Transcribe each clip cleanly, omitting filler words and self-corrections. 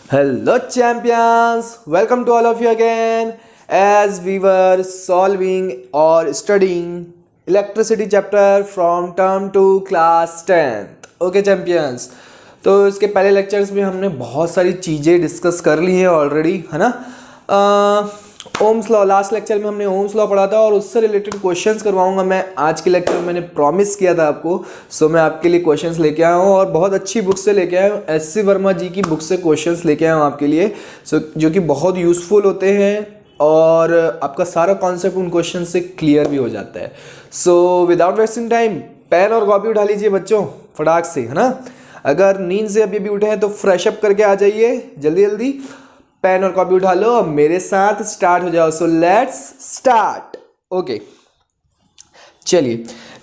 Hello, champions! Welcome to all of you again as we were solving or studying electricity chapter from term to class 10th. Okay, champions. तो इसके पहले lectures में हमने बहुत सारी चीज़ें डिस्कस कर ली हैं ऑलरेडी, है ना। ओम्स लॉ, लास्ट लेक्चर में हमने ओम्स लॉ पढ़ा था और उससे रिलेटेड क्वेश्चंस करवाऊंगा मैं आज के लेक्चर में। मैंने प्रॉमिस किया था आपको, सो मैं आपके लिए क्वेश्चंस लेके आया हूँ और बहुत अच्छी बुक से लेके आया हूँ। एस.सी. वर्मा जी की बुक से क्वेश्चंस लेके आया हूँ आपके लिए, सो जो कि बहुत यूज़फुल होते हैं और आपका सारा कॉन्सेप्ट उन क्वेश्चन से क्लियर भी हो जाता है। So without wasting time pen और कॉपी उठा लीजिए बच्चों, फटाक से, है ना। अगर नींद से अभी भी उठे हैं तो फ्रेश अप करके आ जाइए, जल्दी जल्दी पेन और कॉपी उठा लो, मेरे साथ स्टार्ट हो जाओ। So let's start. ओके, चलिए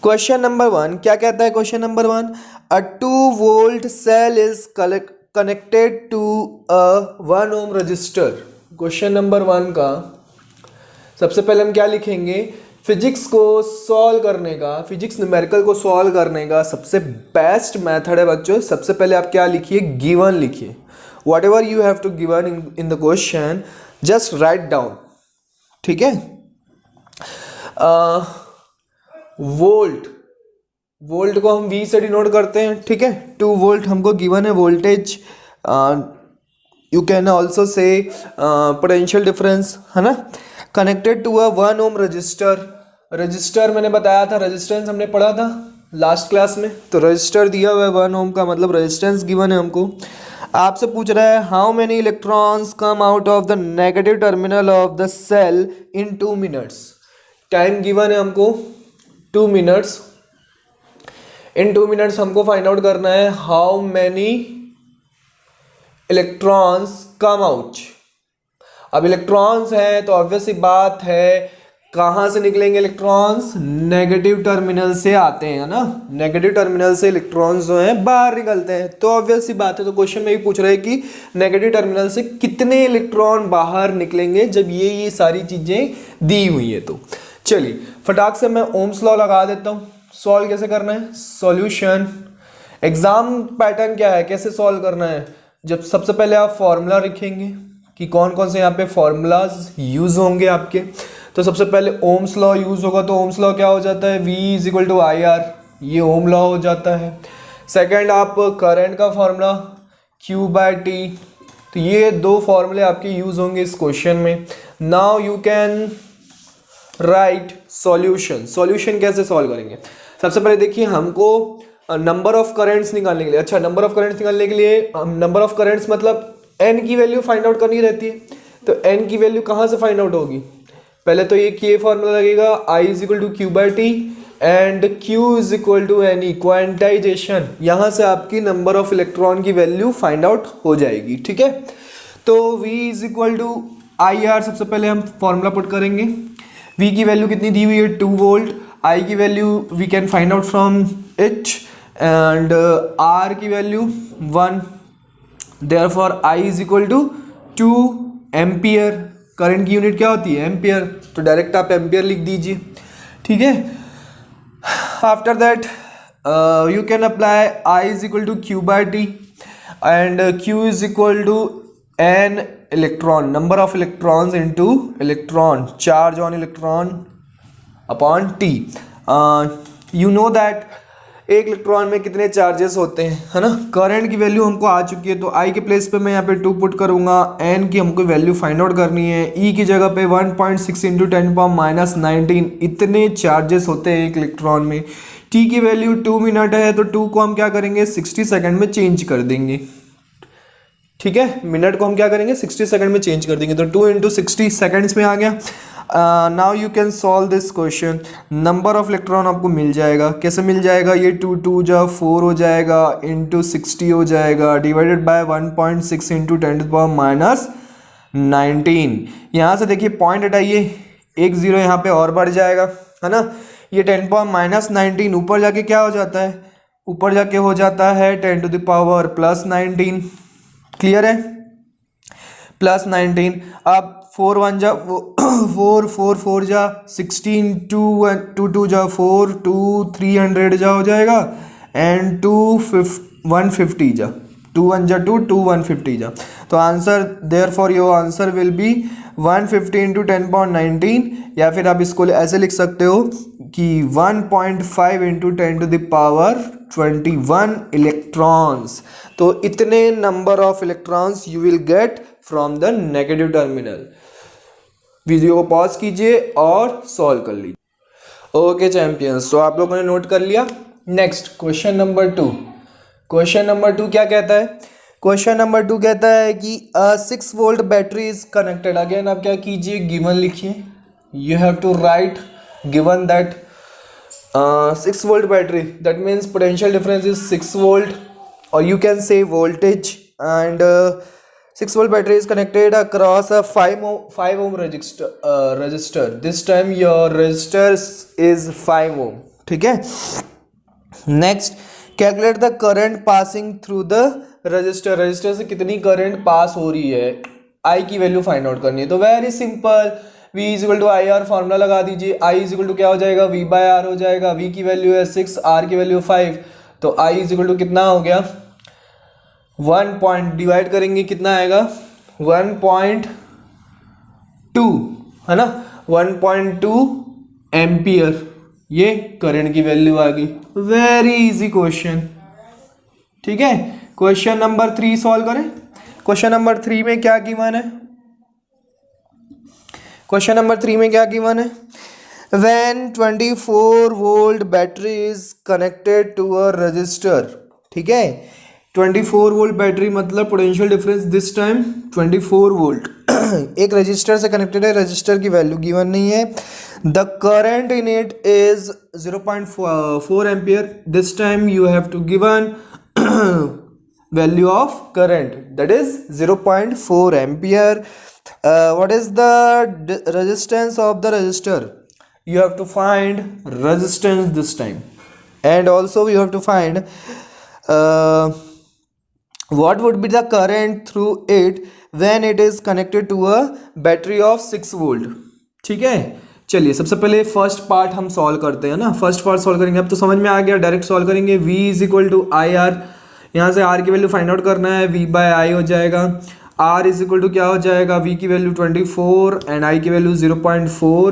क्वेश्चन नंबर 1 क्या कहता है। Question number 1, a 2 volt cell is connected to a 1 ohm resistor. Question number 1 का सबसे पहले हम क्या लिखेंगे, फिजिक्स को सॉल्व करने का, फिजिक्स न्यूमेरिकल को सॉल्व करने का सबसे बेस्ट मेथड है बच्चों। सबसे पहले आप क्या लिखिए, गिवन लिखिए। whatever you have to given in the question just write down, ठीक है। वोल्ट को हम V से डिनोट करते हैं, ठीक है। 2 वोल्ट हमको गिवन है voltage. You can also say potential difference, है ना। Connected to a 1 ohm resistor. Resistor मैंने बताया था, रेजिस्टेंस हमने पढ़ा था लास्ट क्लास में। तो रजिस्टर दिया हुआ है 1 ओम का, मतलब रेजिस्टेंस गिवन है हमको। आपसे पूछ रहा है how many electrons come out of the negative terminal of the cell in 2 minutes. Time given है हमको 2 मिनट्स। इन 2 मिनट्स हमको फाइंड आउट करना है how many electrons come out. अब इलेक्ट्रॉन्स है तो ऑब्वियस सी बात है, कहाँ से निकलेंगे इलेक्ट्रॉन्स, नेगेटिव टर्मिनल से आते हैं ना। नेगेटिव टर्मिनल से इलेक्ट्रॉन्स जो हैं बाहर निकलते हैं, तो ऑब्वियस सी बात है। तो क्वेश्चन में भी पूछ रहे हैं कि नेगेटिव टर्मिनल से कितने इलेक्ट्रॉन बाहर निकलेंगे जब ये सारी चीजें दी हुई है। तो चलिए फटाक से मैं ओम्स लॉ लगा देता हूँ। सॉल्व कैसे करना है, सॉल्यूशन एग्जाम पैटर्न क्या है, कैसे सॉल्व करना है। जब सबसे पहले आप फॉर्मूला लिखेंगे कि कौन कौन से यहाँ पे फॉर्मूलाज यूज होंगे आपके। तो सबसे पहले ओम्स लॉ यूज होगा, तो ओम्स लॉ क्या हो जाता है, V = IR, ये ओम लॉ हो जाता है। सेकंड आप करंट का फॉर्मूला Q/T, तो ये 2 फॉर्मूले आपके यूज होंगे इस क्वेश्चन में। Now you can right solution. Solution कैसे सॉल्व करेंगे, सबसे पहले देखिए हमको नंबर ऑफ करेंट्स निकालने के लिए, अच्छा नंबर ऑफ करेंट्स निकालने के लिए नंबर ऑफ करेंट्स मतलब n की वैल्यू फाइंड आउट करनी रहती है। तो n की वैल्यू कहाँ से फाइंड आउट होगी, पहले तो ये फॉर्मूला लगेगा I = Q/T and Q = NE, quantization. यहाँ से आपकी नंबर ऑफ इलेक्ट्रॉन की वैल्यू फाइंड आउट हो जाएगी, ठीक है। तो V = IR, सबसे पहले हम फॉर्मूला पुट करेंगे। V की वैल्यू कितनी दी हुई है, 2 वोल्ट। I की value we can find out from it and R की value 1। Therefore I = 2 ampere. Current की यूनिट क्या होती है, एम्पियर, तो डायरेक्ट आप एम्पियर लिख दीजिए, ठीक है। After that you can apply I = Q/T and Q = N electron, number of electrons into electron, charge on electron upon T। You know that एक इलेक्ट्रॉन में कितने चार्जेस होते हैं, है ना। करंट की वैल्यू हमको आ चुकी है, तो I के प्लेस पे मैं यहाँ पे 2 पुट करूँगा। N की हमको वैल्यू फाइंड आउट करनी है। E की जगह पे 1.6 × 10⁻⁻19 इतने चार्जेस होते हैं एक इलेक्ट्रॉन में। T की वैल्यू 2 मिनट है, तो 2 को हम क्या करेंगे 60 सेकेंड में चेंज कर देंगे, ठीक है। मिनट को हम क्या करेंगे 60 सेकेंड में चेंज कर देंगे, तो 2 × 60 सेकेंड्स में आ गया। Now you can solve this question. Number of electron आपको मिल जाएगा, कैसे मिल जाएगा, ये 2 2 जा 4 हो जाएगा, इंटू 60 हो जाएगा, डिवाइडेड बाय 1.6 × 10⁻⁻19। यहाँ से देखिए पॉइंट हटाइए, 1 0 यहाँ पे और बढ़ जाएगा, है ना। ये 10⁻⁻19 ऊपर जाके क्या हो जाता है, ऊपर जाके हो जाता है 10⁻+19। क्लियर है, +19। अब 4 1 जा 4 4 4 जा 16, 2 2 2 जा 4, 2 300 जा हो जाएगा एंड 2 150 जा, 2 1 जा 2, 2 150 जा, तो answer therefore your answer will be 150 into 10.19, या फिर आप इसको ऐसे लिख सकते हो कि 1.5 इंटू 10⁻21 इलेक्ट्रॉन्स। तो इतने number of electrons you will get from the negative terminal. Video को पॉज कीजिए और सॉल्व कर लीजिए। ओके चैंपियंस, तो आप लोगों ने नोट कर लिया। Next question number 2। Question number 2 क्या कहता है? क्वेश्चन नंबर 2 कहता है कि 6 volt battery is connected. Again आप क्या कीजिए, गिवन लिखिए। You have to write given that 6 volt battery, that means potential difference is 6 volt, or you can say voltage, and 6 volt battery is connected across a 5 ohm resistor. This time your resistor is 5 ohm. ठीक है। Next, calculate the current passing through the register. Register से कितनी current pass हो रही है, आई की value find out करनी है। तो very simple, V is equal to I R formula लगा दीजिए। I इज इक्वल टू क्या हो जाएगा, V बाय आर हो जाएगा। V की वैल्यू है 6, R की वैल्यू 5, तो I इज इक्वल टू कितना हो गया, 1 पॉइंट डिवाइड करेंगे कितना आएगा, 1.2 है ना, 1.2 एम्पियर। ये करंट की वैल्यू आ गई। Very easy question. ठीक है, क्वेश्चन नंबर 3 सॉल्व करें। क्वेश्चन नंबर 3 में क्या गिवन है? क्वेश्चन नंबर 3 में क्या गिवन है? When 24 volt battery is connected to a resistor, ठीक है, 24 वोल्ट बैटरी मतलब potential difference this time 24 volt एक रजिस्टर से कनेक्टेड है। रजिस्टर की वैल्यू गिवन नहीं है। The current in it is 0.4 ampere. This time you have to given value of current, that is 0.4 ampere. What is the resistance of the resistor? You have to find resistance this time, and also you have to find what would be the current through it when it is connected to a battery of 6 volt. ठीक है, चलिए सबसे पहले first part हम solve करते हैं ना। First part solve करेंगे। अब तो समझ में आ गया, डायरेक्ट सॉल्व करेंगे। V is equal to I R, यहाँ से R की वैल्यू फाइंड आउट करना है, V बाय आई हो जाएगा। R इज इक्वल टू क्या हो जाएगा, V की वैल्यू 24 एंड I की वैल्यू 0.4।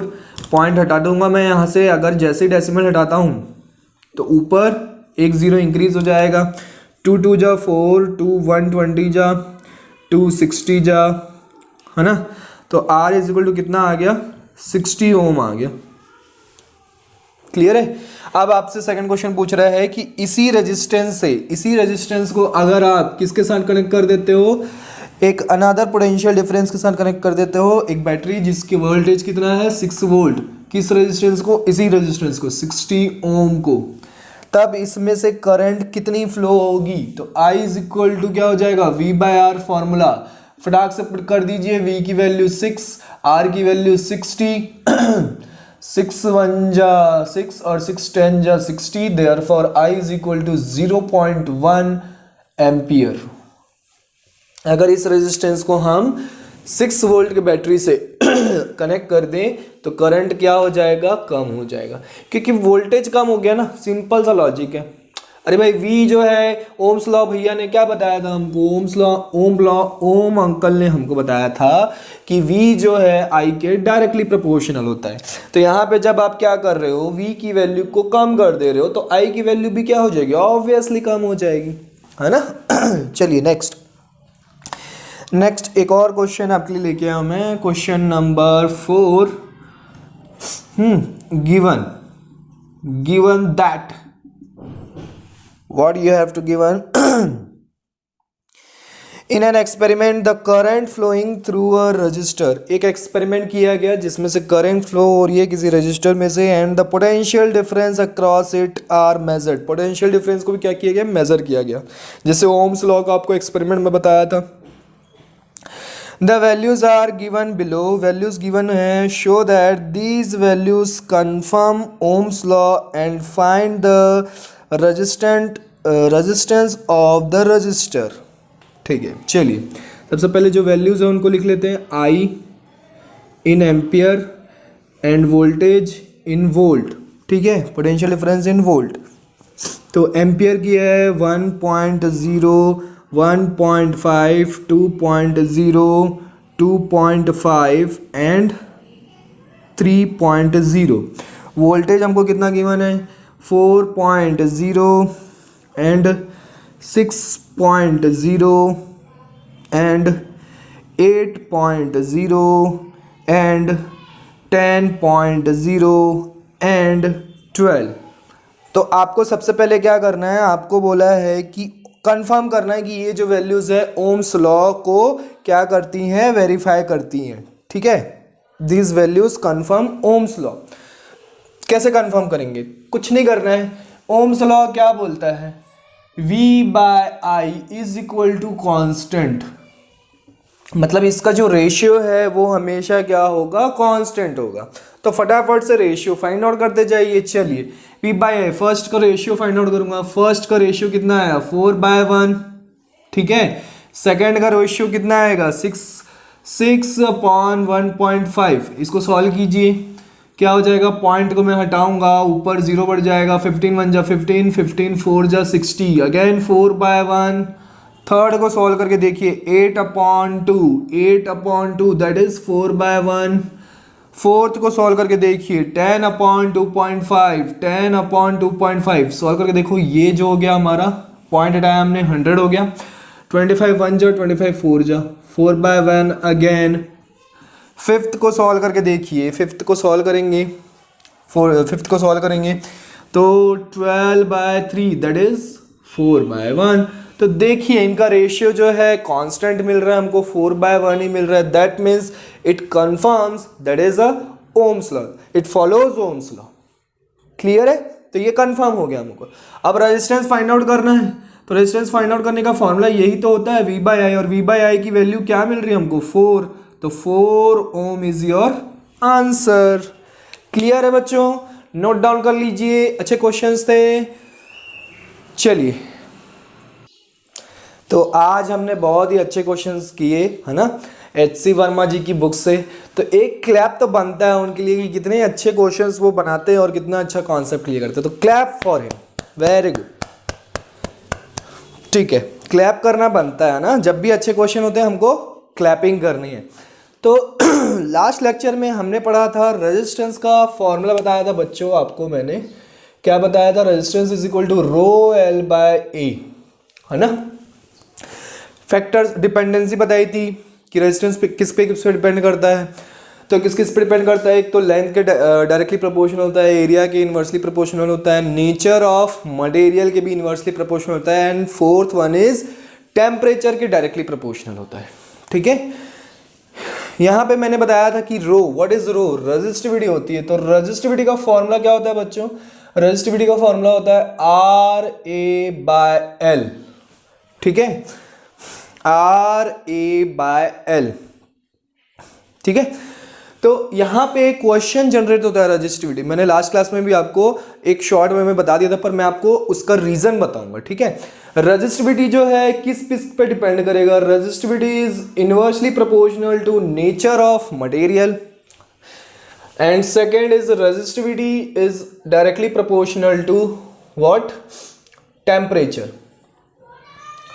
पॉइंट हटा दूंगा मैं यहाँ से। अगर जैसे ही डेसिमल हटाता हूँ तो ऊपर एक जीरो इंक्रीज हो जाएगा। 2 2 जा 4, 2 120 जा 260 जा, है ना। तो R इज इक्वल टू कितना आ गया, 60 ओम आ गया। क्लियर है। अब आपसे सेकंड क्वेश्चन पूछ रहा है कि इसी रेजिस्टेंस को अगर आप किसके साथ कनेक्ट कर देते हो, एक अनदर पोटेंशियल डिफरेंस के साथ कनेक्ट कर देते हो, एक बैटरी जिसकी वोल्टेज कितना है 6 वोल्ट, किस रेजिस्टेंस को, इसी रेजिस्टेंस को 60 ओम को, तब इसमें से करंट कितनी फ्लो होगी। तो I इज इक्वल टू क्या हो जाएगा, V बाय आर फॉर्मूला फटाक से पुट कर दीजिए। V की वैल्यू 6, R की वैल्यू 60, 6 1 जा 6 और 6 10 जा 60, therefore I is equal to 0.1 ampere. अगर इस रेजिस्टेंस को हम 6 वोल्ट की बैटरी से कनेक्ट कर दें तो करंट क्या हो जाएगा, कम हो जाएगा, क्योंकि वोल्टेज कम हो गया ना। सिंपल सा लॉजिक है। अरे भाई V जो है, ओम्स लॉ भैया ने क्या बताया था हमको, ओम अंकल ने हमको बताया था कि V जो है I के डायरेक्टली प्रोपोर्शनल होता है। तो यहाँ पे जब आप क्या कर रहे हो, V की वैल्यू को कम कर दे रहे हो तो I की वैल्यू भी क्या हो जाएगी, ऑब्वियसली कम हो जाएगी, है ना। चलिए नेक्स्ट एक और क्वेश्चन आपके लिए लेके आया मैं। Question number 4। Given that what you have to given in an experiment the current flowing through a resistor। एक एक्सपेरिमेंट किया गया जिसमें से करंट फ्लो हो रही है किसी रजिस्टर में से, and the potential difference across it are measured. Potential difference को भी क्या किया गया, मेजर किया गया, जैसे ओम्स लॉ का आपको एक्सपेरिमेंट में बताया था। The values are given below। values given है, show that these values confirm Ohm's law and find the resistance of the resistor। ठीक है, चलिए सबसे पहले जो वैल्यूज़ है उनको लिख लेते हैं। I in ampere end voltage in volt. ठीक है, पोटेंशियल डिफरेंस इन वोल्ट। तो एम्पियर की है 1.5, 2.0, 2.5 एंड 3.0। वोल्टेज हमको कितना गिवन है, 4.0 एंड 6.0 एंड 8.0 एंड 10.0 एंड 12। तो आपको सबसे पहले क्या करना है, आपको बोला है कि कंफर्म करना है कि ये जो वैल्यूज़ है ओम्स लॉ को क्या करती हैं, वेरीफाई करती हैं। ठीक है, this values confirm Ohm's law. कैसे कंफर्म करेंगे, कुछ नहीं करना है। ओम्स लॉ क्या बोलता है, V by I is equal to constant, मतलब इसका जो रेशियो है वो हमेशा क्या होगा, कांस्टेंट होगा। तो फटाफट से रेशियो फाइंड आउट करते जाइए। चलिए V बाय आई, फर्स्ट का रेशियो फाइंड आउट करूंगा। फर्स्ट का रेशियो कितना आया, 4/1। ठीक है, सेकंड का रेशियो कितना आएगा, 6/1.5। इसको सॉल्व कीजिए, क्या हो जाएगा, पॉइंट को मैं हटाऊंगा, ऊपर 0 बढ़ जाएगा, 15 1 जा 15, 15 4 जा 60, अगेन 4/1। थर्ड को सॉल्व करके देखिए, 8/2 दैट इज 4/1। फोर्थ को सॉल्व करके देखिए, 10/2.5, 10/2.5 सॉल्व करके देखो, ये जो हो गया हमारा पॉइंट हटाया हमने, 100 हो गया। 25 1 जा 25 4 जा 4/1 अगेन। फिफ्थ को सॉल्व करके देखिए, फिफ्थ को सॉल्व करेंगे तो 12/3 दैट इज 4/1। तो देखिए इनका रेशियो जो है कांस्टेंट मिल रहा है हमको, 4/1 ही मिल रहा है। That means it confirms that is a Ohm's law, it follows Ohm's law. Clear है, तो ये कंफर्म हो गया हमको। अब रेजिस्टेंस फाइंड आउट करना है, तो रेजिस्टेंस फाइंड आउट करने का फॉर्मूला यही तो होता है, V बाय आई, और V बाय आई की वैल्यू क्या मिल रही है हमको, 4। तो 4 ओम इज योर आंसर। क्लियर है बच्चों, नोट डाउन कर लीजिए, अच्छे क्वेश्चंस थे। चलिए, तो आज हमने बहुत ही अच्छे क्वेश्चंस किए, है ना, HC वर्मा जी की बुक से। तो एक क्लैप तो बनता है उनके लिए कि कितने अच्छे क्वेश्चंस वो बनाते हैं और कितना अच्छा कॉन्सेप्ट क्लियर करते हैं। तो clap for him, very good. ठीक है, क्लैप करना बनता है ना, जब भी अच्छे क्वेश्चन होते हैं हमको क्लैपिंग करनी है। तो लास्ट लेक्चर में हमने पढ़ा था रेजिस्टेंस का फॉर्मूला, बताया था बच्चों आपको मैंने, क्या बताया था, resistance is equal to ρL by A, है ना। फैक्टर्स, डिपेंडेंसी बताई थी कि रेजिस्टेंस किस पे डिपेंड करता है, तो किस किस पे डिपेंड करता है। एक तो लेंथ के डायरेक्टली प्रोपोर्शनल होता है, एरिया के इनवर्सली प्रोपोर्शनल होता है, नेचर ऑफ मटेरियल के भी इनवर्सली प्रोपोर्शनल होता है, and fourth one is temperature के डायरेक्टली प्रोपोर्शनल होता है। ठीक है, यहाँ पे मैंने बताया था कि रो, व्हाट इज रो, रेजिस्टिविटी होती है। तो रेजिस्टिविटी का फॉर्मूला क्या होता है बच्चों, रेजिस्टिविटी का फॉर्मूला होता है RA/L। ठीक है, RA/L। ठीक है, तो यहाँ पे क्वेश्चन जनरेट होता है रेजिस्टिविटी, मैंने लास्ट क्लास में भी आपको एक शॉर्ट में बता दिया था, पर मैं आपको उसका रीजन बताऊंगा। ठीक है, रेजिस्टिविटी जो है किस पे डिपेंड करेगा, resistivity is inversely proportional to nature of material, and second is resistivity is directly proportional to what, temperature,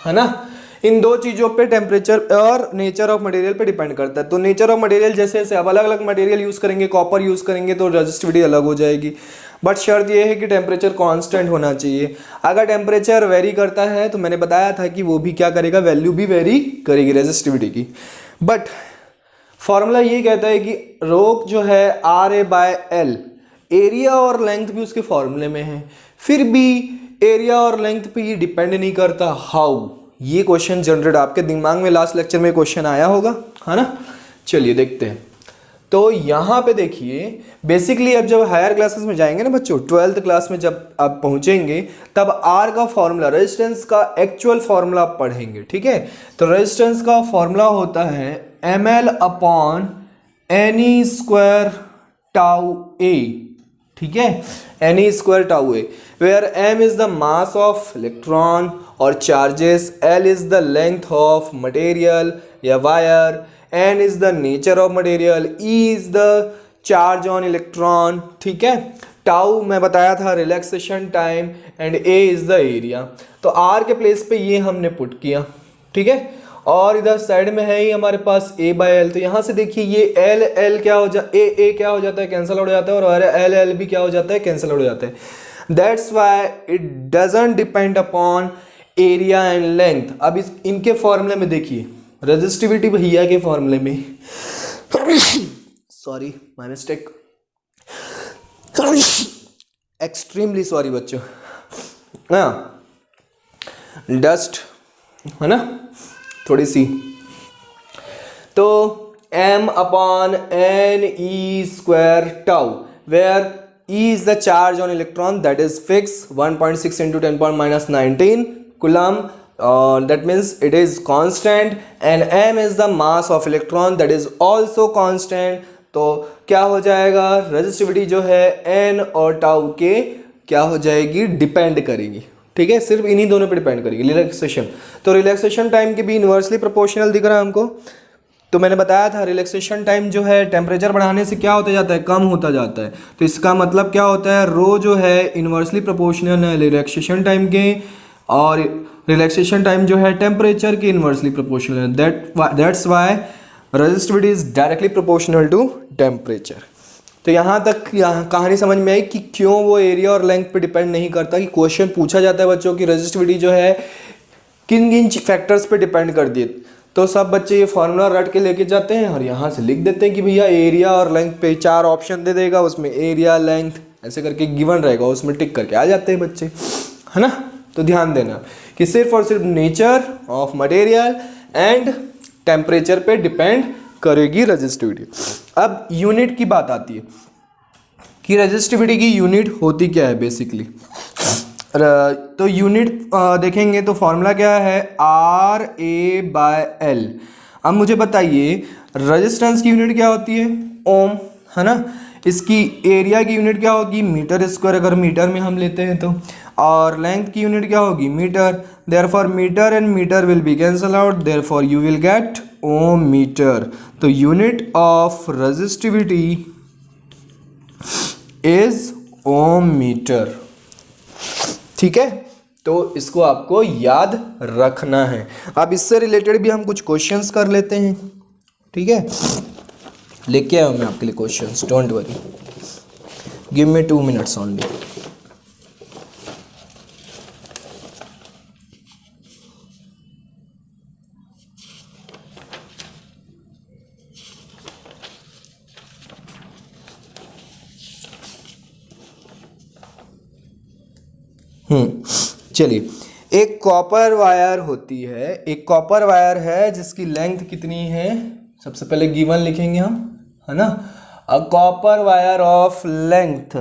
है ना। इन दो चीज़ों पे, टेम्परेचर और नेचर ऑफ मटेरियल पे डिपेंड करता है। तो नेचर ऑफ मटेरियल जैसे जैसे अब अलग अलग मटेरियल यूज़ करेंगे, कॉपर यूज़ करेंगे तो रेजिस्टिविटी अलग हो जाएगी, बट शर्त ये है कि टेम्परेचर कांस्टेंट होना चाहिए। अगर टेम्परेचर वेरी करता है तो मैंने बताया था कि वो भी क्या करेगा, वैल्यू भी वेरी करेगी रेजिस्टिविटी की। बट फॉर्मूला ये कहता है कि रो जो है RA/L, एरिया और लेंथ भी उसके फॉर्मूले में है, फिर भी एरिया और लेंथ पे ये डिपेंड नहीं करता। हाउ, ये क्वेश्चन जनरेट आपके दिमाग में लास्ट लेक्चर में क्वेश्चन आया होगा, है ना। चलिए देखते हैं। तो यहाँ पे देखिए, बेसिकली अब जब हायर क्लासेस में जाएंगे ना बच्चों, 12th क्लास में जब आप पहुंचेंगे तब R का फॉर्मूला, रेजिस्टेंस का एक्चुअल फॉर्मूला आप पढ़ेंगे। ठीक है, तो रेजिस्टेंस का फॉर्मूला होता है mL/ne² τA। ठीक है, ne² τA, where m is the mass of electron or charges, L is the length of material या wire, n is the nature of material, E is the charge on electron। ठीक है, tau मैं बताया था relaxation time, and A is the area। तो R के place पे ये हमने पुट किया। ठीक है। और इधर साइड में है ही हमारे पास a बाय एल, तो यहाँ से देखिए ये एल एल क्या हो जाता है, ए क्या हो जाता है, कैंसिल आउट हो जाता है, और एल एल भी क्या हो जाता है, कैंसिल आउट हो जाता है। That's why it doesn't depend upon area and length. अब इस इनके फॉर्मूले में देखिए, रेजिस्टिविटी भैया के फॉर्मूले में sorry my mistake, extremely sorry बच्चों, हाँ डस्ट है ना थोड़ी सी, तो m upon n e square tau, where E is the charge on electron that is fixed 1.6 into 10 power minus 19 coulomb, that means it is constant, and m is the mass of electron that is also constant। तो क्या हो जाएगा, resistivity जो है n और tau के क्या हो जाएगी, डिपेंड करेगी, ठीक है, सिर्फ इन्हीं दोनों पे डिपेंड करेगी। रिलैक्सेशन, तो रिलैक्सेशन टाइम के भी इन्वर्सली प्रोपोर्शनल दिख रहा है हमको। तो मैंने बताया था रिलैक्सेशन टाइम जो है टेम्परेचर बढ़ाने से क्या होता जाता है, कम होता जाता है। तो इसका मतलब क्या होता है, रो जो है इन्वर्सली प्रोपोर्शनल है रिलैक्सेशन टाइम के, और रिलैक्सेशन टाइम जो है टेम्परेचर के इन्वर्सली प्रोपोर्शनल है। That's why resistivity is directly proportional to temperature. तो यहाँ तक कहानी समझ में आई कि क्यों वो एरिया और लेंथ पे डिपेंड नहीं करता, कि क्वेश्चन पूछा जाता है बच्चों की रेजिस्टिविटी जो है किन किन फैक्टर्स पे डिपेंड कर दिए। तो सब बच्चे ये फार्मूला रट के लेके जाते हैं और यहाँ से लिख देते हैं कि भैया एरिया और लेंथ पे 4 ऑप्शन दे देगा, उसमें एरिया लेंथ ऐसे करके गिवन रहेगा, उसमें टिक करके आ जाते हैं बच्चे, है ना। तो ध्यान देना कि सिर्फ और सिर्फ nature of material and temperature पे डिपेंड करेगी रेजिस्टिविटी। अब यूनिट की बात आती है कि रेजिस्टिविटी की यूनिट होती क्या है बेसिकली। तो यूनिट देखेंगे तो फॉर्मूला क्या है, आर ए बाय एल। अब मुझे बताइए रेजिस्टेंस की यूनिट क्या होती है, ओम, है ना। इसकी एरिया की यूनिट क्या होगी, मीटर स्क्वायर, अगर मीटर में हम लेते हैं तो, और लेंथ की यूनिट क्या होगी, metre. Therefore metre and metre will be cancel out, therefore you will get ohm metre. तो unit of resistivity is ohm metre, ठीक है। तो इसको आपको याद रखना है। अब इससे रिलेटेड भी हम कुछ क्वेश्चंस कर लेते हैं, ठीक है। लेके आया हूं मैं आपके लिए questions, don't worry, give me 2 minutes only. चलिए, एक कॉपर वायर होती है, एक कॉपर वायर है जिसकी लेंथ कितनी है, सबसे पहले गिवन लिखेंगे हम, है ना। A copper wire of length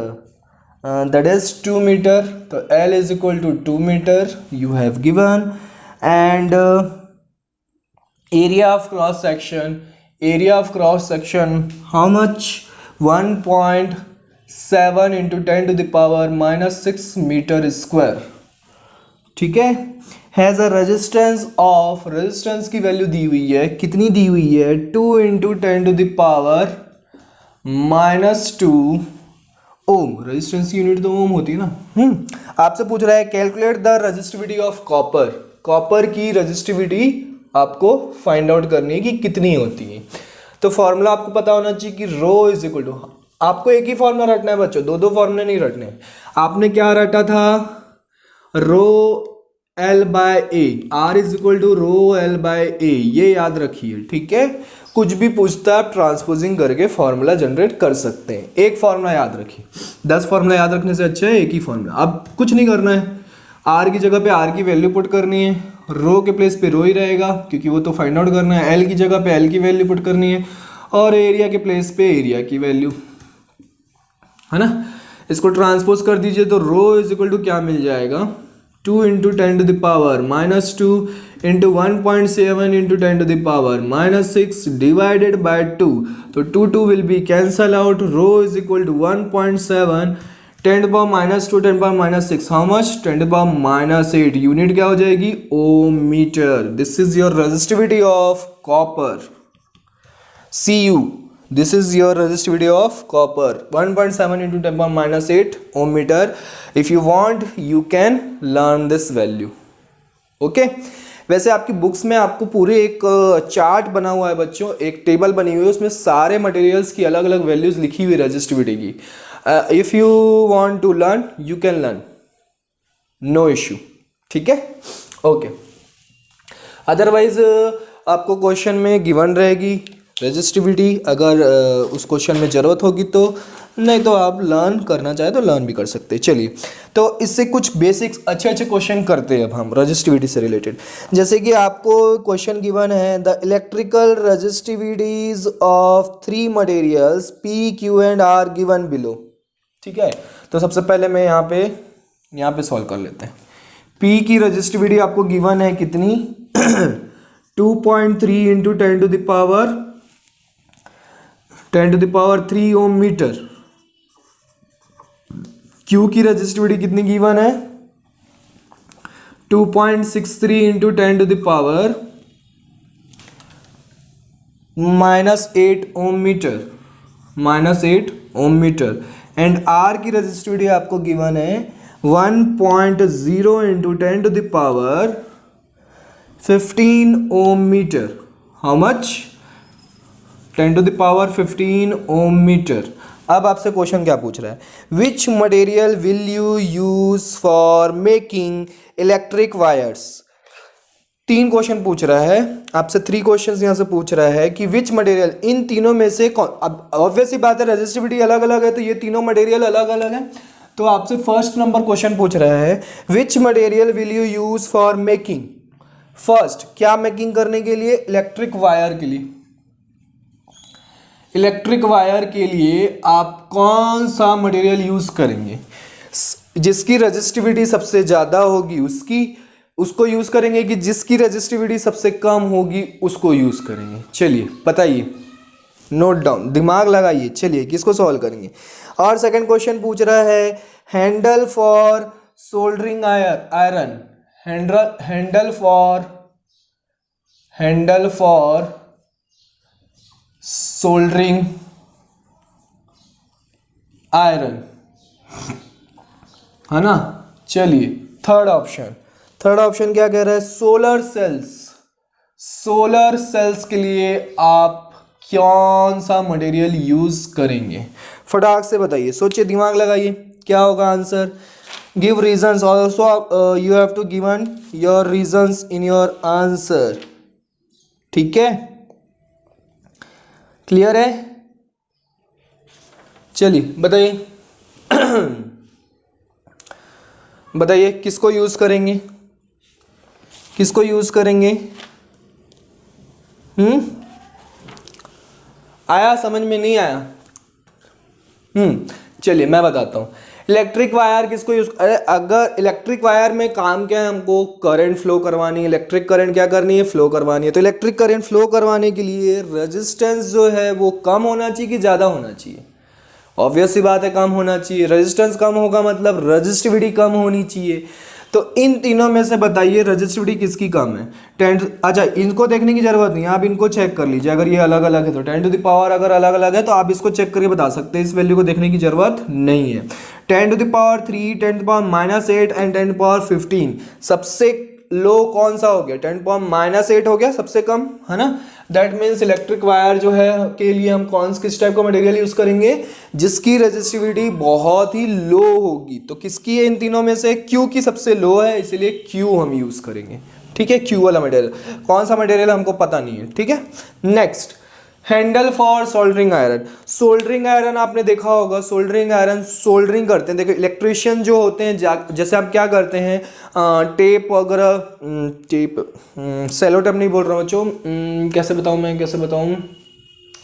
that is 2 metre, तो L is equal to 2 metre you have given, and area of cross section, area of cross section how much, 1.7 into 10 to the power -6 metre square, ठीक है। Has a resistance of, resistance की value दी हुई है, कितनी दी हुई है, 2 into 10 to the power -2 ohm. Resistance की यूनिट तो ओम होती है ना। आपसे पूछ रहा है calculate the resistivity of copper, copper की रेजिस्टिविटी आपको फाइंड आउट करनी है कि कितनी होती है। तो फॉर्मूला आपको पता होना चाहिए कि रो इज इक्वल टू, आपको एक ही फॉर्मूला रटना है बच्चों, दो फॉर्मूले नहीं रटने। आपने क्या रटा था, rho L by A, R is equal to rho L by A, ये याद रखिए, ठीक है। कुछ भी पूछता है आप ट्रांसपोजिंग करके फॉर्मूला जनरेट कर सकते हैं। एक फॉर्मूला याद रखिए, 10 फॉर्मूला याद रखने से अच्छा है एक ही फॉर्मूला। अब कुछ नहीं करना है, आर की जगह पे आर की वैल्यू पुट करनी है, रो के प्लेस पे रो ही रहेगा क्योंकि वो तो फाइंड आउट करना है, एल की जगह पे एल की वैल्यू पुट करनी है, और एरिया के प्लेस पे एरिया की वैल्यू, है ना। इसको ट्रांसपोज कर दीजिए तो रो इज इक्वल टू क्या मिल जाएगा, 2 into 10 to the power -2 into 1.7 into 10 to the power -6 divided by 2, तो 2 will be cancel out, rho is equal to 1.7 10 to power -2 10 power -6 how much, 10 to power -8, unit क्या हो जाएगी, ohm metre. This is your resistivity of copper, Cu, this is your resistivity of copper, 1.7 into 10 power -8 ohm meter. If you want you can learn this value, okay. वैसे आपकी books में आपको पूरे एक chart बना हुआ है बच्चों, एक टेबल बनी हुई है, उसमें सारे मटेरियल्स की अलग अलग वैल्यूज लिखी हुई रेजिस्टिविटी की। If you want to learn you can learn, no issue, ठीक है, ओके। अदरवाइज आपको क्वेश्चन में गिवन रहेगी रेजिस्टिविटी, अगर उस क्वेश्चन में ज़रूरत होगी तो, नहीं तो आप लर्न करना चाहे तो लर्न भी कर सकते हैं। चलिए, तो इससे कुछ बेसिक्स अच्छे अच्छे क्वेश्चन करते हैं अब हम रेजिस्टिविटी से रिलेटेड। जैसे कि आपको क्वेश्चन गिवन है, the electrical resistivities of 3 materials P Q and R given below, ठीक है। तो सबसे पहले मैं यहाँ पे सॉल्व कर लेते हैं। पी की रेजिस्टिविटी आपको गिवन है कितनी 2.3 into 10 to the power 3 ohm metre. Q की रेजिस्टिविटी कितनी गिवन है 2.63 into 10 to the power -8 ohm metre. And R की रेजिस्टिविटी आपको गिवन है 1.0 into 10 to the power 15 ohm metre. How much? 10 to the power 15 ohm metre. अब आपसे question क्या पूछ रहा है, which material will you use for making electric wires. 3 question पूछ रहा है आपसे, 3 क्वेश्चन यहाँ से पूछ रहा है कि विच मटेरियल, इन तीनों में से कौन। अब ऑब्वियस सी बात है रेजिस्टिविटी अलग अलग है तो ये तीनों मटेरियल अलग अलग है। तो आपसे फर्स्ट नंबर क्वेश्चन पूछ रहा है which material will you use for making, first क्या मेकिंग करने के लिए, इलेक्ट्रिक वायर के लिए। इलेक्ट्रिक वायर के लिए आप कौन सा मटेरियल यूज करेंगे, जिसकी रेजिस्टिविटी सबसे ज्यादा होगी उसको यूज करेंगे कि जिसकी रेजिस्टिविटी सबसे कम होगी उसको यूज करेंगे। चलिए बताइए, नोट डाउन, दिमाग लगाइए। चलिए किसको सॉल्व करेंगे। और सेकंड क्वेश्चन पूछ रहा है handle for soldering iron, handle for soldering iron, है ना। चलिए थर्ड ऑप्शन क्या कह रहा है, सोलर सेल्स के लिए आप कौन सा मटेरियल यूज करेंगे। फटाक से बताइए, सोचिए, दिमाग लगाइए, क्या होगा answer. Give reasons also, you have to given your reasons in your answer, ठीक है, क्लियर है। चलिए बताइए बताइए किसको यूज करेंगे, आया समझ में, नहीं आया। चलिए मैं बताता हूँ। इलेक्ट्रिक वायर किसको यूज, अरे अगर इलेक्ट्रिक वायर में काम क्या है, हमको करंट फ्लो करवानी है, इलेक्ट्रिक करंट क्या करनी है, फ्लो करवानी है। तो इलेक्ट्रिक करंट फ्लो करवाने के लिए रेजिस्टेंस जो है वो कम होना चाहिए कि ज़्यादा होना चाहिए। ऑब्वियस सी बात है कम होना चाहिए। रेजिस्टेंस कम होगा मतलब रेजिस्टिविटी कम होनी चाहिए। तो इन तीनों में से बताइए रेजिस्टिविटी किसकी कम है। 10, अच्छा इनको देखने की जरूरत नहीं है, आप इनको चेक कर लीजिए। अगर ये अलग अलग है तो 10 टू द पावर अगर अलग अलग है तो आप इसको चेक करके बता सकते हैं, इस वैल्यू को देखने की जरूरत नहीं है। 10 to the power 3, 10 to the power -8 and 10 to the power 15 सबसे लो कौन सा हो गया, 10 टू द पावर -8 हो गया सबसे कम, है ना। दैट मीन्स इलेक्ट्रिक वायर जो है के लिए हम किस टाइप का मटेरियल यूज करेंगे, जिसकी रेजिस्टिविटी बहुत ही लो होगी। तो किसकी है इन तीनों में से, क्यू की सबसे लो है, इसलिए क्यू हम यूज करेंगे, ठीक है। क्यू वाला मटेरियल, कौन सा मटेरियल हमको पता नहीं है, ठीक है। Next, handle for soldering iron आपने देखा होगा। सोल्डरिंग आयरन सोल्डरिंग करते हैं। देखो इलेक्ट्रिशियन जो होते हैं जैसे आप क्या करते हैं, टेप वगैरह, सेलो टेप नहीं बोल रहा हूँ बच्चों, कैसे बताऊँ,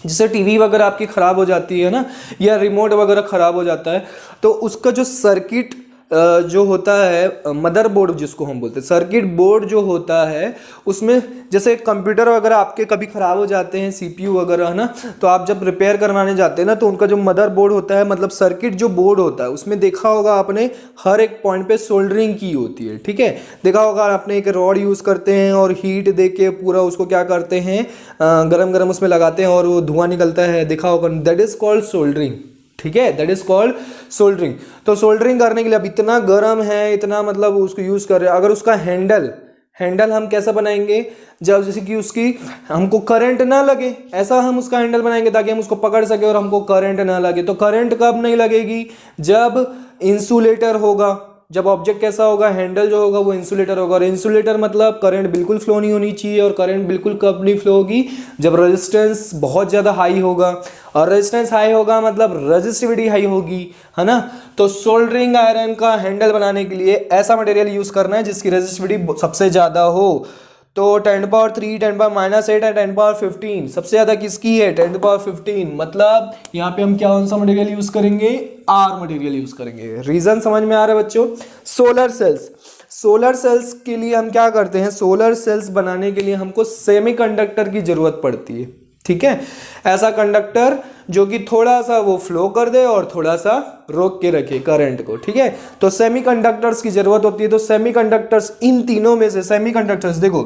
जैसे टीवी वगैरह आपकी ख़राब हो जाती है ना, या रिमोट वगैरह ख़राब हो जाता है, तो उसका जो सर्किट जो होता है, मदरबोर्ड जिसको हम बोलते हैं, सर्किट बोर्ड जो होता है, उसमें जैसे कंप्यूटर वगैरह आपके कभी ख़राब हो जाते हैं, सीपीयू वगैरह, है ना। तो आप जब रिपेयर करवाने जाते हैं ना, तो उनका जो मदरबोर्ड होता है, मतलब सर्किट जो बोर्ड होता है, उसमें देखा होगा आपने हर एक पॉइंट पे सोल्डरिंग की होती है, ठीक है। देखा होगा आपने एक रॉड यूज़ करते हैं और हीट दे के पूरा उसको क्या करते हैं, गरम उसमें लगाते हैं और वो धुआं निकलता है, देखा होगा, दैट इज़ कॉल्ड सोल्डरिंग, ठीक है, दैट इज कॉल्ड सोल्डरिंग। तो सोल्डरिंग करने के लिए अब इतना गर्म है, इतना मतलब उसको यूज कर रहे हैं, अगर उसका हैंडल हैंडल हम कैसा बनाएंगे, जब जैसे कि उसकी हमको करंट ना लगे, ऐसा हम उसका हैंडल बनाएंगे ताकि हम उसको पकड़ सके और हमको करंट ना लगे। तो करंट कब नहीं लगेगी, जब इंसुलेटर होगा। जब ऑब्जेक्ट कैसा होगा, हैंडल जो होगा वो इंसुलेटर होगा। और इंसुलेटर मतलब करंट बिल्कुल फ्लो नहीं होनी चाहिए। और करंट बिल्कुल कब नहीं फ्लो होगी, जब रेजिस्टेंस बहुत ज़्यादा हाई होगा। और रेजिस्टेंस हाई होगा मतलब रेजिस्टिविटी हाई होगी, है ना। तो सोल्डरिंग आयरन का हैंडल बनाने के लिए ऐसा मटेरियल यूज़ करना है जिसकी रेजिस्टिविटी सबसे ज़्यादा हो। तो 10⁻³ 10⁻⁻8 और 10⁻15 सबसे ज़्यादा किसकी है, 10⁻15। मतलब यहाँ पे हम कौन सा मटेरियल यूज़ करेंगे, आर मटेरियल यूज़ करेंगे। रीज़न समझ में आ रहा है बच्चों। सोलर सेल्स, सोलर सेल्स के लिए हम क्या करते हैं, सोलर सेल्स बनाने के लिए हमको सेमीकंडक्टर की ज़रूरत पड़ती है, ठीक है। ऐसा कंडक्टर जो कि थोड़ा सा वो फ्लो कर दे और थोड़ा सा रोक के रखे करंट को, ठीक है। तो सेमीकंडक्टर्स की जरूरत होती है। तो सेमीकंडक्टर्स, इन तीनों में से सेमीकंडक्टर्स, देखो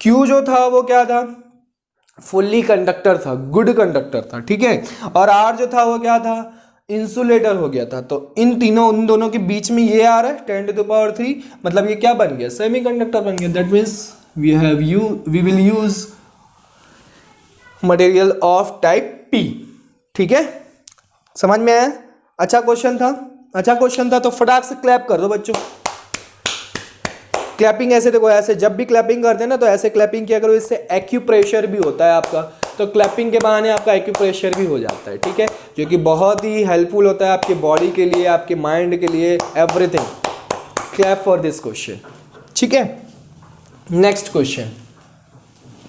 क्यू जो था वो क्या था, फुल्ली कंडक्टर था, गुड कंडक्टर था, ठीक है। और आर जो था वो क्या था, इंसुलेटर हो गया था। तो इन दोनों के बीच में ये आ रहा है 10⁻³ मतलब ये क्या बन गया, सेमीकंडक्टर बन गया। That means we will use material of type P, ठीक है। समझ में आया, अच्छा क्वेश्चन था, अच्छा क्वेश्चन था। तो फटाक से क्लैप कर दो बच्चों। क्लैपिंग ऐसे देखो, ऐसे जब भी क्लैपिंग करते हैं ना तो ऐसे क्लैपिंग किया करो, इससे एक्यूप्रेशर भी होता है आपका। तो क्लैपिंग के बहाने आपका एक्यूप्रेशर भी हो जाता है, ठीक है, जो कि बहुत ही हेल्पफुल होता है आपके बॉडी के लिए, आपके माइंड के लिए, everything. Clap for this question, ठीक है। Next question,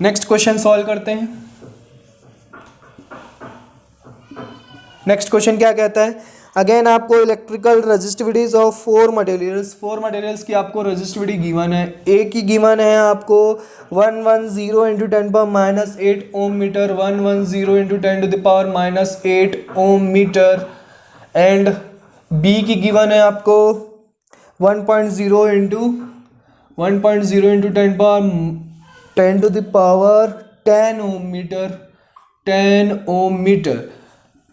next question solve करते हैं। नेक्स्ट क्वेश्चन क्या कहता है, अगेन आपको इलेक्ट्रिकल रेजिस्टिविटीज ऑफ 4 मटेरियल्स की आपको रेजिस्टिविटी गिवन है। ए की गिवन है आपको 110 into 10⁻⁻8 ohm metre, 110 into 10⁻⁻8 ohm metre. And B की गिवन है आपको 1.0 into 10⁻10 ohm metre, 10 ohm metre.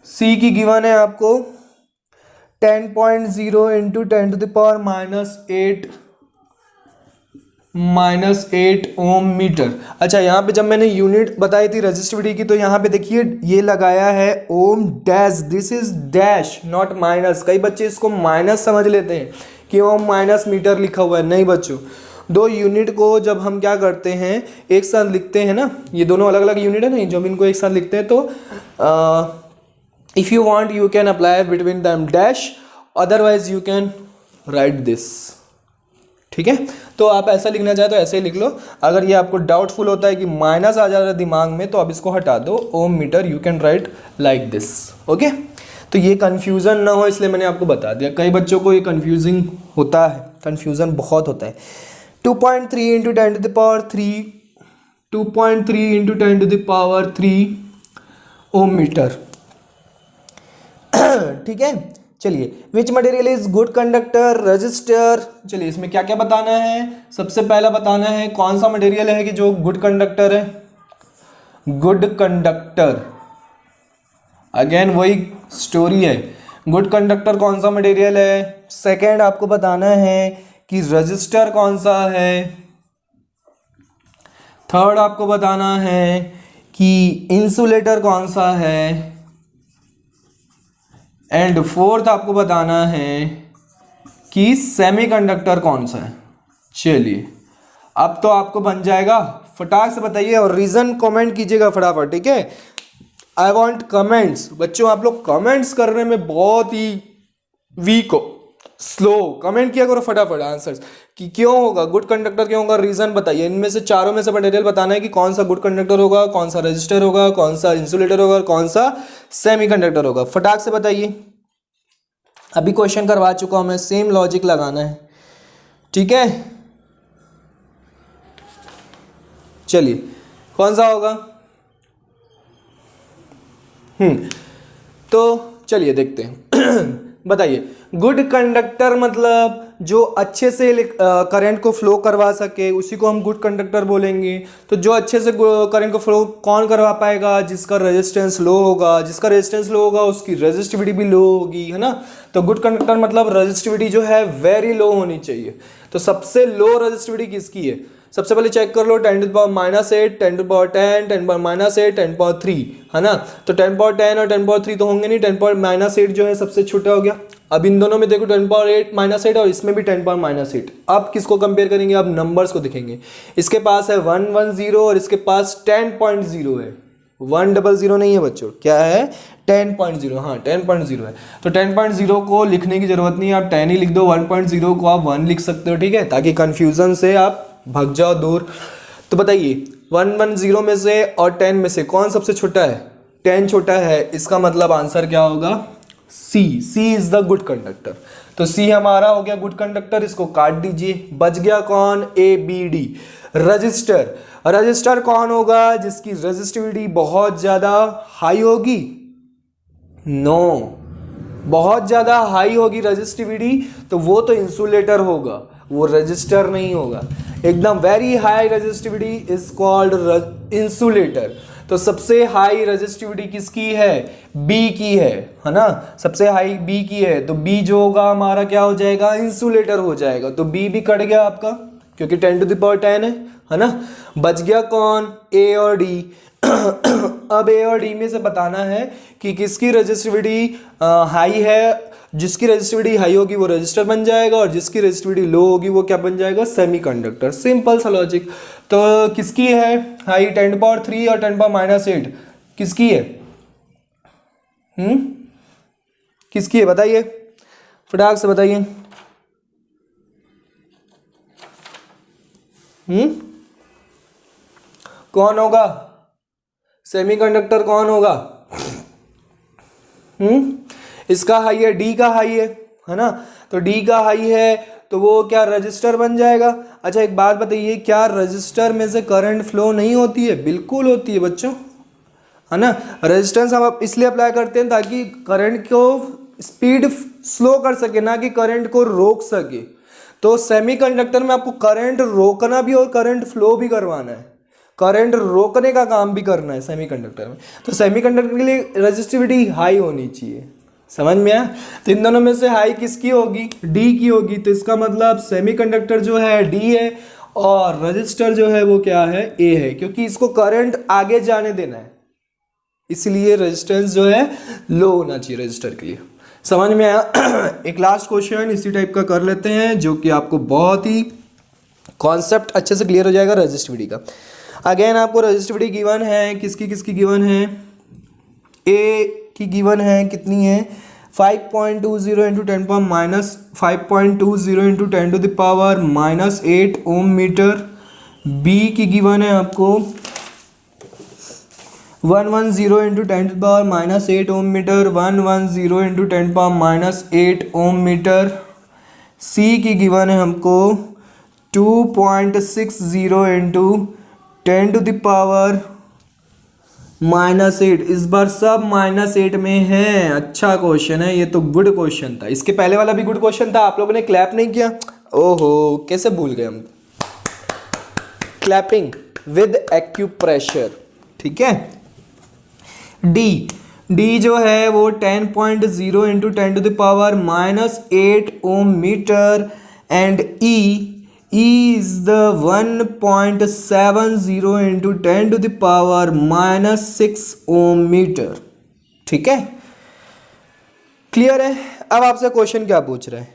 C की गिवन है आपको 10.0 इंटू 10⁻8 ओम मीटर। अच्छा, यहाँ पे जब मैंने यूनिट बताई थी रेजिस्टिविटी की, तो यहाँ पे देखिए ये लगाया है ohm dash, this is dash not minus. कई बच्चे इसको माइनस समझ लेते हैं कि ओम माइनस मीटर लिखा हुआ है। नहीं बच्चों, दो यूनिट को जब हम क्या करते हैं एक साथ लिखते हैं ना, ये दोनों अलग अलग यूनिट है ना, जब इनको एक साथ लिखते हैं तो if you want you can apply between them dash, otherwise you can write this, ठीक है। तो आप ऐसा लिखना चाहे तो ऐसे ही लिख लो। अगर ये आपको डाउटफुल होता है कि माइनस आ जा रहा है दिमाग में, तो आप इसको हटा दो, ohm metre you can write like this, okay. तो ये कन्फ्यूज़न ना हो इसलिए मैंने आपको बता दिया। कई बच्चों को ये कन्फ्यूजिंग होता है, कन्फ्यूज़न बहुत होता है। 2.3 इंटू 10⁻3 2.3 इंटू 10⁻3 ओम मीटर, ठीक है। चलिए, which material is good conductor, register. चलिए इसमें क्या क्या बताना है। सबसे पहला बताना है कौन सा मटेरियल है कि जो गुड कंडक्टर है, गुड कंडक्टर। अगेन वही स्टोरी है, गुड कंडक्टर कौन सा मटेरियल है। सेकेंड आपको बताना है कि रजिस्टर कौन सा है। थर्ड आपको बताना है कि इंसुलेटर कौन सा है। एंड फोर्थ आपको बताना है कि सेमीकंडक्टर कौन सा है। चलिए अब तो आपको बन जाएगा, फटाक से बताइए और रीजन कमेंट कीजिएगा फटाफट, ठीक है। I want comments. बच्चों आप लोग कमेंट्स करने में बहुत ही वीक हो, स्लो। कमेंट किया करो फटाफट आंसर्स कि क्यों होगा गुड कंडक्टर, क्यों होगा, रीजन बताइए। इनमें से चारों में से मटेरियल बताना है कि कौन सा गुड कंडक्टर होगा, कौन सा रजिस्टर होगा, कौन सा इंसुलेटर होगा, कौन सा सेमीकंडक्टर होगा। फटाक से बताइए। अभी क्वेश्चन करवा चुका हूं मैं, सेम लॉजिक लगाना है, ठीक है। चलिए कौन सा होगा, तो चलिए देखते हैं। बताइए, गुड कंडक्टर मतलब जो अच्छे से करंट को फ्लो करवा सके, उसी को हम गुड कंडक्टर बोलेंगे। तो जो अच्छे से करंट को फ्लो कौन करवा पाएगा, जिसका रेजिस्टेंस लो होगा। जिसका रेजिस्टेंस लो होगा उसकी रेजिस्टिविटी भी लो होगी, है ना। तो गुड कंडक्टर मतलब रेजिस्टिविटी जो है वेरी लो होनी चाहिए। तो सबसे लो रेजिस्टिविटी किसकी है, सबसे पहले चेक कर लो 10 to the power -8, 10 to the power 10, 10 power -8, 10 power 3, है ना। तो 10 पावर 10 और 10 पावर 3 तो होंगे नहीं, 10 पावर -8 जो है सबसे छोटा हो गया। अब इन दोनों में देखो 10 पावर 8 -8 और इसमें भी 10 पावर -8। अब किसको कंपेयर करेंगे, अब नंबर्स को दिखेंगे। इसके पास है 110 और इसके पास 10.0 है, 100 नहीं है बच्चों, क्या है 10.0, हाँ 10.0 है। तो 10.0 को लिखने की जरूरत नहीं है, आप 10 ही लिख दो, 1.0 को आप 1 लिख सकते हो, ठीक है, ताकि कंफ्यूजन से आप भाग जाओ दूर। तो बताइए 110 में से और 10 में से कौन सबसे छोटा है, 10 छोटा है, इसका मतलब आंसर क्या होगा, सी इज द गुड कंडक्टर। तो सी हमारा हो गया गुड कंडक्टर, इसको काट दीजिए। बच गया कौन, ए बी डी। रजिस्टर कौन होगा, जिसकी रेजिस्टिविटी बहुत ज्यादा हाई होगी, नो बहुत ज्यादा हाई होगी रेजिस्टिविटी, तो वो तो इंसुलेटर होगा, वो रजिस्टर नहीं होगा। एकदम very high resistivity is called insulator. तो सबसे हाई रेजिस्टिविटी किसकी है, बी की है ना, सबसे हाई बी की है। तो बी जो होगा हमारा क्या हो जाएगा, इंसुलेटर हो जाएगा। तो बी भी कट गया आपका, क्योंकि 10 टू द पावर 10 है ना। बच गया कौन, ए और डी। अब ए और डी में से बताना है कि किसकी रेजिस्टिविटी हाई है। जिसकी रेजिस्टिविटी हाई होगी वो रेजिस्टर बन जाएगा, और जिसकी रेजिस्टिविटी लो होगी वो क्या बन जाएगा, सेमीकंडक्टर। सिंपल सा लॉजिक। तो किसकी है हाई, 10 पावर 3 और 10 पावर -8 किसकी है, किसकी है बताइए, फटाक से बताइए। कौन होगा सेमीकंडक्टर, कौन होगा, इसका हाई है, डी का हाई है ना। तो डी का हाई है तो वो क्या रजिस्टर बन जाएगा। अच्छा एक बात बताइए, क्या रजिस्टर में से करंट फ्लो नहीं होती है, बिल्कुल होती है बच्चों, है ना। रेजिस्टेंस हम इसलिए अप्लाई करते हैं ताकि करंट को स्पीड स्लो कर सके, ना कि करंट को रोक सके। तो सेमीकंडक्टर में आपको करंट रोकना भी और करंट फ्लो भी करवाना है, करंट रोकने का काम भी करना है सेमीकंडक्टर में। तो सेमीकंडक्टर के लिए रेजिस्टिविटी हाई होनी चाहिए, समझ में आया। तो इन दोनों में से हाई किसकी होगी, डी की होगी। तो इसका मतलब सेमीकंडक्टर जो है डी है और रजिस्टर जो है वो क्या है, ए है, क्योंकि इसको करंट आगे जाने देना है, इसलिए रेजिस्टेंस जो है लो होना चाहिए रजिस्टर के लिए। समझ में आया। एक लास्ट क्वेश्चन इसी टाइप का कर लेते हैं, जो कि आपको बहुत ही कॉन्सेप्ट अच्छे से क्लियर हो जाएगा रेजिस्टिविटी का। अगेन आपको रेजिस्टिविटी गिवन है, किसकी गिवन है, ए की गिवन है, कितनी है 5.20 into 10 power minus 5.20 into 10 to the power -8 ohm metre. B की गिवन है आपको 110 into 10 to the power -8 ohm metre, 110 into 10 power -8 ohm metre. C की गिवन है हमको 2.60 इंटू 10 टू द पावर -8। इस बार सब -8 में है। अच्छा क्वेश्चन है ये, तो गुड क्वेश्चन था। इसके पहले वाला भी गुड क्वेश्चन था, आप लोगों ने क्लैप नहीं किया, ओहो कैसे भूल गए हम। क्लैपिंग विद एक्यूप्रेशर, ठीक है। डी जो है वो 10.0 into 10 to the power -8 ohm metre, and E is the 1.70 into 10 to the power -6 ohm metre, ठीक है, क्लियर है। अब आपसे क्वेश्चन क्या पूछ रहा है,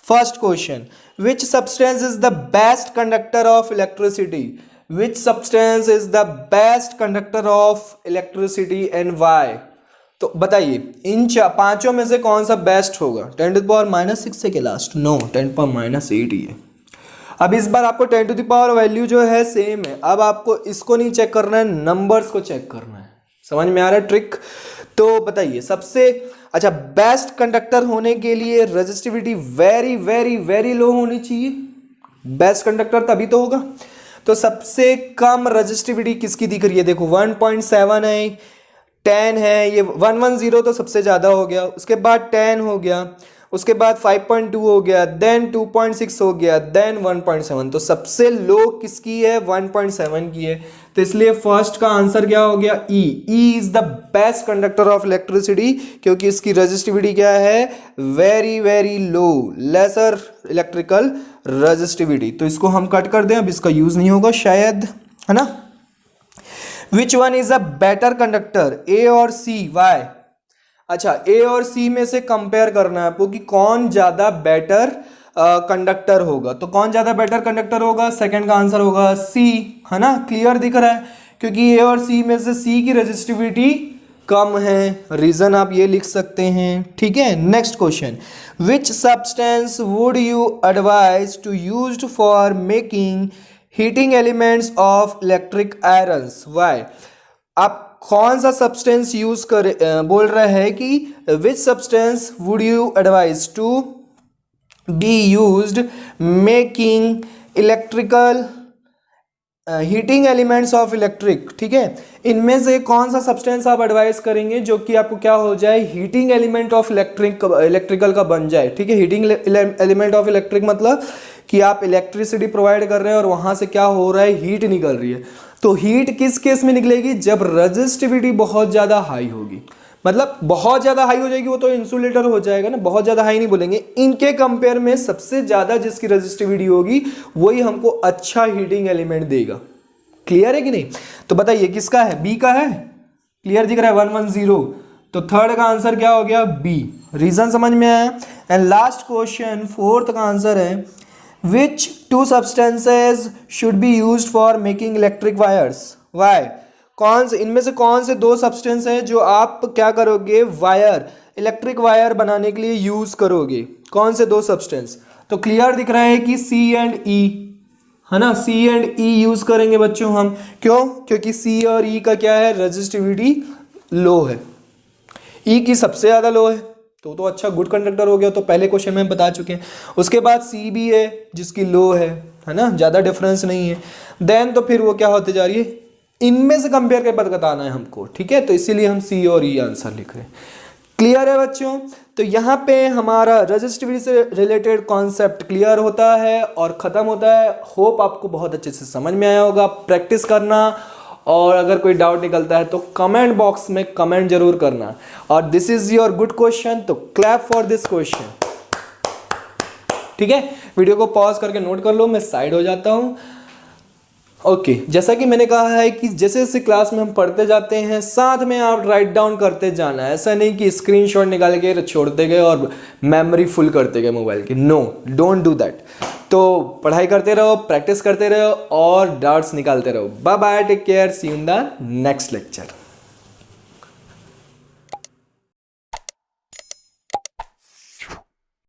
first question, which substance is the best conductor of electricity, which substance is the best conductor of electricity and why. तो बताइए इन पांचों में से कौन सा बेस्ट होगा। 10 टू द पावर -6 से के लास्ट, नो 10 पावर -8 ही है। अब इस बार आपको 10 टू द पावर वैल्यू जो है सेम है। अब आपको इसको नहीं चेक करना है, नंबर्स को चेक करना है। समझ में आ रहा है ट्रिक। तो बताइए सबसे अच्छा बेस्ट कंडक्टर होने के लिए रेजिस्टिविटी वेरी वेरी वेरी लो होनी चाहिए, बेस्ट कंडक्टर तभी तो होगा। तो सबसे कम रेजिस्टिविटी किसकी दिख रही है, देखो 1.7 है, 10 है, ये 110 तो सबसे ज़्यादा हो गया, उसके बाद 10 हो गया, उसके बाद 5.2 हो गया, देन 2.6 हो गया, देन 1.7। तो सबसे लो किसकी है, 1.7 की है। तो इसलिए फर्स्ट का आंसर क्या हो गया, E is the best conductor of electricity, क्योंकि इसकी रेजिस्टिविटी क्या है, very very low, lesser electrical resistivity. तो इसको हम कट कर दें, अब इसका यूज नहीं होगा शायद, है ना। Which one is a better conductor, A और सी, वाई। अच्छा, ए और सी में से कंपेयर करना है आपको कि कौन ज्यादा बेटर कंडक्टर होगा। तो कौन ज्यादा बेटर कंडक्टर होगा, सेकंड का आंसर होगा सी, है ना। क्लियर दिख रहा है, क्योंकि ए और सी में से सी की रेजिस्टिविटी कम है। रीजन आप ये लिख सकते हैं, ठीक है। Next question, which substance would you advise to used for making heating elements of electric irons, why. आप कौन सा सब्सटेंस यूज कर बोल रहे हैं कि which substance would you advise to be used making electrical heating elements of electric, ठीक है। इनमें से कौन सा सब्सटेंस आप एडवाइस करेंगे जो कि आपको क्या हो जाए, हीटिंग एलिमेंट ऑफ इलेक्ट्रिकल का बन जाए, ठीक है। हीटिंग एलिमेंट ऑफ इलेक्ट्रिक मतलब कि आप इलेक्ट्रिसिटी प्रोवाइड कर रहे हैं और वहां से क्या हो रहा है, हीट निकल रही है। तो हीट किस केस में निकलेगी, जब रजिस्टिविटी बहुत ज्यादा हाई होगी। मतलब बहुत ज्यादा हाई हो जाएगी वो तो इंसुलेटर हो जाएगा ना, बहुत ज्यादा हाई नहीं बोलेंगे। इनके कंपेयर में सबसे ज्यादा जिसकी रजिस्टिविटी होगी वही हमको अच्छा हीटिंग एलिमेंट देगा। क्लियर है कि नहीं। तो बताइए किसका है, बी का है। क्लियर दिख रहा है, 110। तो थर्ड का आंसर क्या हो गया, बी। रीजन समझ में आया। एंड लास्ट क्वेश्चन, फोर्थ का आंसर है, which two substances should be used for making electric wires, why. कौन से इनमें से कौन से दो सब्सटेंस है जो आप क्या करोगे, वायर, इलेक्ट्रिक वायर बनाने के लिए यूज करोगे, कौन से दो सब्सटेंस। तो क्लियर दिख रहा है कि सी एंड ई, है ना। सी एंड ई यूज करेंगे बच्चों हम, क्यों, क्योंकि सी और ई का क्या है, रजिस्टिविटी लो है, ई की सबसे ज्यादा लो है। तो अच्छा गुड कंडक्टर हो गया, तो पहले क्वेश्चन में हम बता चुके हैं। उसके बाद सी भी है जिसकी लो है ना, ज्यादा डिफरेंस नहीं है। देन तो फिर वो क्या होते जा रही है, इनमें से कंपेयर करके बताना है हमको, ठीक है। तो इसीलिए हम सी और ई आंसर लिख रहे हैं। क्लियर है बच्चों। तो यहाँ पे हमारा रजिस्टिविटी से रिलेटेड कॉन्सेप्ट क्लियर होता है और खत्म होता है। होप आपको बहुत अच्छे से समझ में आया होगा। प्रैक्टिस करना, और अगर कोई डाउट निकलता है तो कमेंट बॉक्स में कमेंट जरूर करना। और this is your good question, तो क्लैप फॉर दिस क्वेश्चन, ठीक है। वीडियो को पॉज करके नोट कर लो, मैं साइड हो जाता हूं। ओके, जैसा कि मैंने कहा है कि जैसे जैसे क्लास में हम पढ़ते जाते हैं साथ में आप राइट डाउन करते जाना है। ऐसा नहीं कि स्क्रीनशॉट निकाल के छोड़ते गए और मेमोरी फुल करते गए मोबाइल की। No, don't do that. तो पढ़ाई करते रहो, प्रैक्टिस करते रहो और डाउट्स निकालते रहो। Bye bye, take care, see you in the next lecture.